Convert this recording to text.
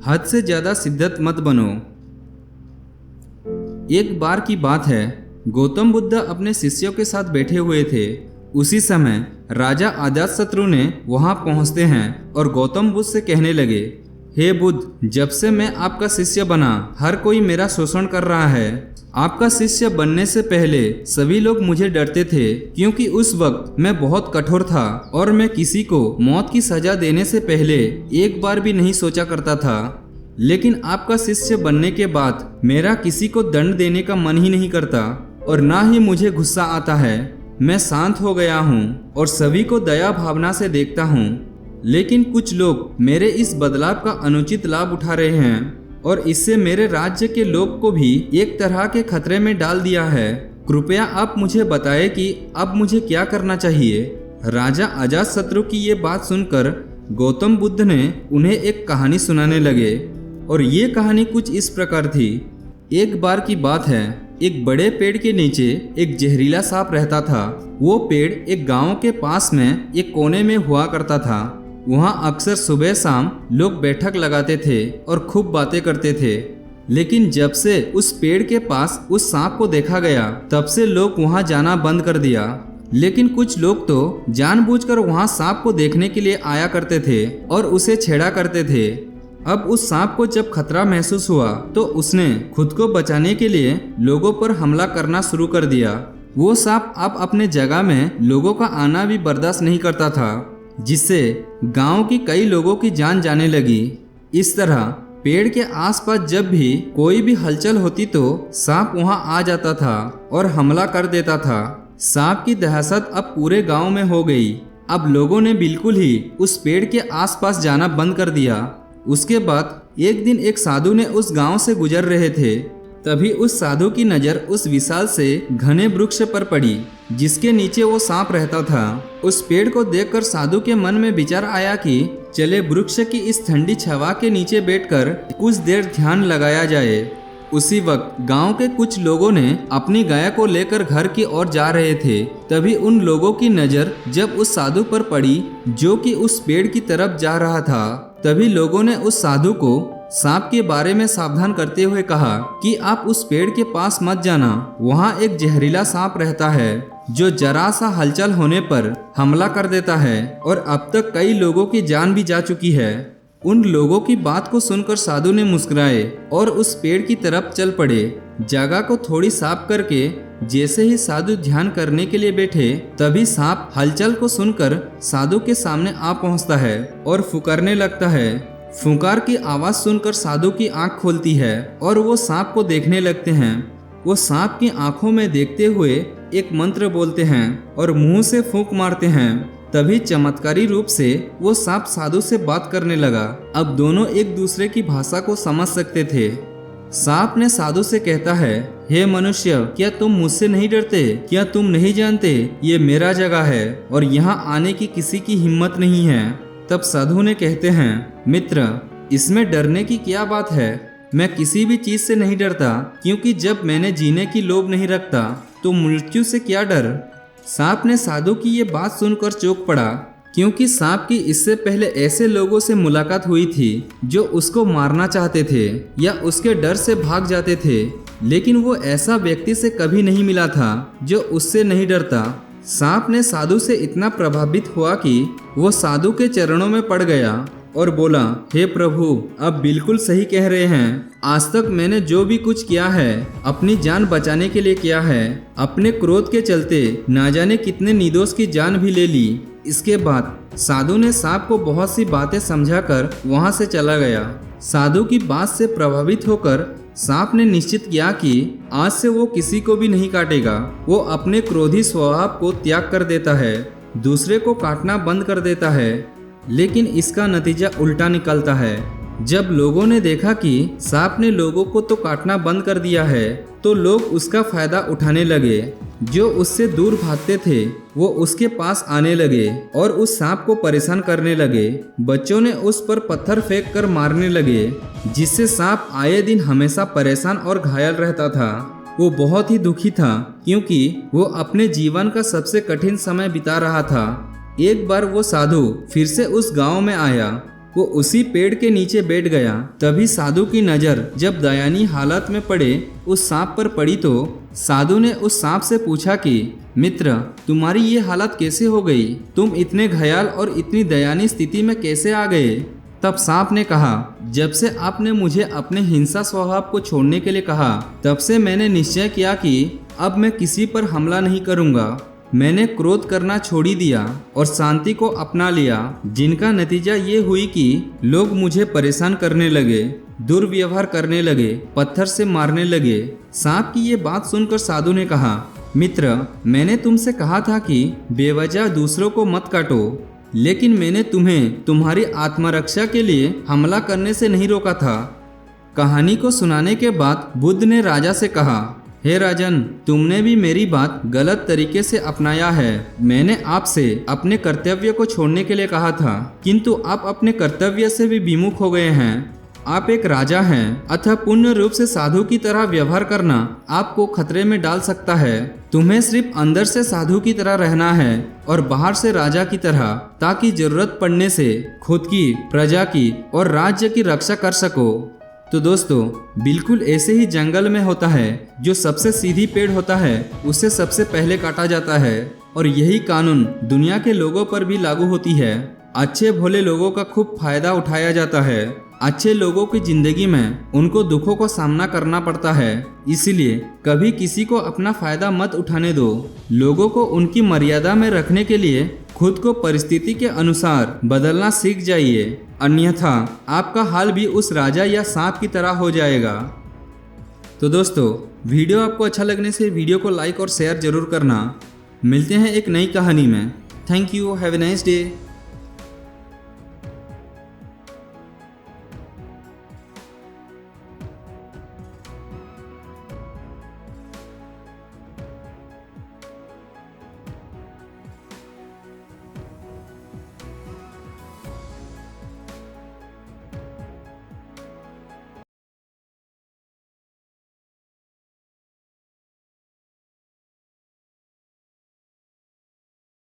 हद से ज़्यादा शिद्दत मत बनो। एक बार की बात है, गौतम बुद्ध अपने शिष्यों के साथ बैठे हुए थे। उसी समय राजा अजातशत्रु ने वहां पहुंचते हैं और गौतम बुद्ध से कहने लगे, हे बुद्ध, जब से मैं आपका शिष्य बना हर कोई मेरा शोषण कर रहा है। आपका शिष्य बनने से पहले सभी लोग मुझे डरते थे, क्योंकि उस वक्त मैं बहुत कठोर था और मैं किसी को मौत की सजा देने से पहले एक बार भी नहीं सोचा करता था। लेकिन आपका शिष्य बनने के बाद मेरा किसी को दंड देने का मन ही नहीं करता और ना ही मुझे गुस्सा आता है। मैं शांत हो गया हूँ और सभी को दया भावना से देखता हूँ। लेकिन कुछ लोग मेरे इस बदलाव का अनुचित लाभ उठा रहे हैं और इससे मेरे राज्य के लोग को भी एक तरह के खतरे में डाल दिया है। कृपया आप मुझे बताएं कि अब मुझे क्या करना चाहिए। राजा अजातशत्रु की ये बात सुनकर गौतम बुद्ध ने उन्हें एक कहानी सुनाने लगे और ये कहानी कुछ इस प्रकार थी। एक बार की बात है, एक बड़े पेड़ के नीचे एक जहरीला सांप रहता था। वो पेड़ एक गांव के पास में एक कोने में हुआ करता था। वहाँ अक्सर सुबह शाम लोग बैठक लगाते थे और खूब बातें करते थे। लेकिन जब से उस पेड़ के पास उस सांप को देखा गया, तब से लोग वहाँ जाना बंद कर दिया। लेकिन कुछ लोग तो जानबूझकर वहाँ सांप को देखने के लिए आया करते थे और उसे छेड़ा करते थे। अब उस सांप को जब खतरा महसूस हुआ तो उसने खुद को बचाने के लिए लोगों पर हमला करना शुरू कर दिया। वो सांप अब अपने जगह में लोगों का आना भी बर्दाश्त नहीं करता था, जिससे गांव की कई लोगों की जान जाने लगी। इस तरह पेड़ के आसपास जब भी कोई भी हलचल होती तो सांप वहां आ जाता था और हमला कर देता था। सांप की दहशत अब पूरे गांव में हो गई। अब लोगों ने बिल्कुल ही उस पेड़ के आसपास जाना बंद कर दिया। उसके बाद एक दिन एक साधु ने उस गांव से गुजर रहे थे। तभी उस साधु की नज़र उस विशाल से घने वृक्ष पर पड़ी, जिसके नीचे वो सांप रहता था। उस पेड़ को देखकर साधु के मन में विचार आया कि चले वृक्ष की इस ठंडी छावा के नीचे बैठकर कुछ देर ध्यान लगाया जाए। उसी वक्त गांव के कुछ लोगों ने अपनी गाय को लेकर घर की ओर जा रहे थे। तभी उन लोगों की नज़र जब उस साधु पर पड़ी, जो कि उस पेड़ की तरफ जा रहा था, तभी लोगों ने उस साधु को सांप के बारे में सावधान करते हुए कहा कि आप उस पेड़ के पास मत जाना। वहाँ एक जहरीला सांप रहता है जो जरा सा हलचल होने पर हमला कर देता है और अब तक कई लोगों की जान भी जा चुकी है। उन लोगों की बात को सुनकर साधु ने मुस्कुराए और उस पेड़ की तरफ चल पड़े। जगह को थोड़ी साफ करके जैसे ही साधु ध्यान करने के लिए बैठे, तभी सांप हलचल को सुनकर साधु के सामने आ पहुंचता है और फुकारने लगता है। फुकार की आवाज सुनकर साधु की आंख खोलती है और वो सांप को देखने लगते हैं। वो सांप की आंखों में देखते हुए एक मंत्र बोलते हैं और मुंह से फूंक मारते हैं। तभी चमत्कारी रूप से वो सांप साधु से बात करने लगा। अब दोनों एक दूसरे की भाषा को समझ सकते थे। सांप ने साधु से कहता है, हे मनुष्य, क्या तुम मुझसे नहीं डरते? क्या तुम नहीं जानते ये मेरा जगह है और यहाँ आने की किसी की हिम्मत नहीं है? तब साधु ने कहते हैं, मित्र, इसमें डरने की क्या बात है? मैं किसी भी चीज से नहीं डरता, क्योंकि जब मैंने जीने की लोभ नहीं रखता तो मृत्यु से क्या डर। सांप ने साधु की ये बात सुनकर चौंक पड़ा, क्योंकि सांप की इससे पहले ऐसे लोगों से मुलाकात हुई थी जो उसको मारना चाहते थे या उसके डर से भाग जाते थे, लेकिन वो ऐसा व्यक्ति से कभी नहीं मिला था जो उससे नहीं डरता। सांप ने साधु से इतना प्रभावित हुआ कि वो साधु के चरणों में पड़ गया और बोला, हे प्रभु, आप बिल्कुल सही कह रहे हैं। आज तक मैंने जो भी कुछ किया है अपनी जान बचाने के लिए किया है। अपने क्रोध के चलते ना जाने कितने निर्दोष की जान भी ले ली। इसके बाद साधु ने सांप को बहुत सी बातें समझाकर वहां से चला गया। साधु की बात से प्रभावित होकर सांप ने निश्चित किया कि आज से वो किसी को भी नहीं काटेगा। वो अपने क्रोधी स्वभाव को त्याग कर देता है, दूसरे को काटना बंद कर देता है। लेकिन इसका नतीजा उल्टा निकलता है। जब लोगों ने देखा कि सांप ने लोगों को तो काटना बंद कर दिया है, तो लोग उसका फायदा उठाने लगे। जो उससे दूर भागते थे वो उसके पास आने लगे और उस सांप को परेशान करने लगे। बच्चों ने उस पर पत्थर फेंक कर मारने लगे, जिससे सांप आए दिन हमेशा परेशान और घायल रहता था। वो बहुत ही दुखी था, क्योंकि वो अपने जीवन का सबसे कठिन समय बिता रहा था। एक बार वो साधु फिर से उस गांव में आया। वो उसी पेड़ के नीचे बैठ गया। तभी साधु की नज़र जब दयानीय हालत में पड़े उस सांप पर पड़ी तो साधु ने उस सांप से पूछा कि मित्र, तुम्हारी ये हालत कैसे हो गई? तुम इतने घायल और इतनी दयनीय स्थिति में कैसे आ गए? तब सांप ने कहा, जब से आपने मुझे अपने हिंसा स्वभाव को छोड़ने के लिए कहा, तब से मैंने निश्चय किया कि अब मैं किसी पर हमला नहीं करूंगा। मैंने क्रोध करना छोड़ ही दिया और शांति को अपना लिया, जिनका नतीजा ये हुई कि लोग मुझे परेशान करने लगे, दुर्व्यवहार करने लगे, पत्थर से मारने लगे। सांप की ये बात सुनकर साधु ने कहा, मित्र, मैंने तुमसे कहा था कि बेवजह दूसरों को मत काटो, लेकिन मैंने तुम्हें तुम्हारी आत्मरक्षा के लिए हमला करने से नहीं रोका था। कहानी को सुनाने के बाद बुद्ध ने राजा से कहा, हे राजन, तुमने भी मेरी बात गलत तरीके से अपनाया है। मैंने आपसे अपने कर्तव्य को छोड़ने के लिए कहा था, किंतु आप अपने कर्तव्य से भी विमुख हो गए हैं। आप एक राजा हैं, अतः पूर्ण रूप से साधु की तरह व्यवहार करना आपको खतरे में डाल सकता है। तुम्हें सिर्फ अंदर से साधु की तरह रहना है और बाहर से राजा की तरह, ताकि जरूरत पड़ने से खुद की, प्रजा की और राज्य की रक्षा कर सको। तो दोस्तों, बिल्कुल ऐसे ही जंगल में होता है, जो सबसे सीधी पेड़ होता है उसे सबसे पहले काटा जाता है। और यही कानून दुनिया के लोगों पर भी लागू होती है। अच्छे भोले लोगों का खूब फायदा उठाया जाता है। अच्छे लोगों की जिंदगी में उनको दुखों का सामना करना पड़ता है, इसलिए कभी किसी को अपना फायदा मत उठाने दो। लोगों को उनकी मर्यादा में रखने के लिए खुद को परिस्थिति के अनुसार बदलना सीख जाइए, अन्यथा आपका हाल भी उस राजा या सांप की तरह हो जाएगा। तो दोस्तों, वीडियो आपको अच्छा लगने से वीडियो को लाइक और शेयर जरूर करना। मिलते हैं एक नई कहानी में। Thank you, have a nice day.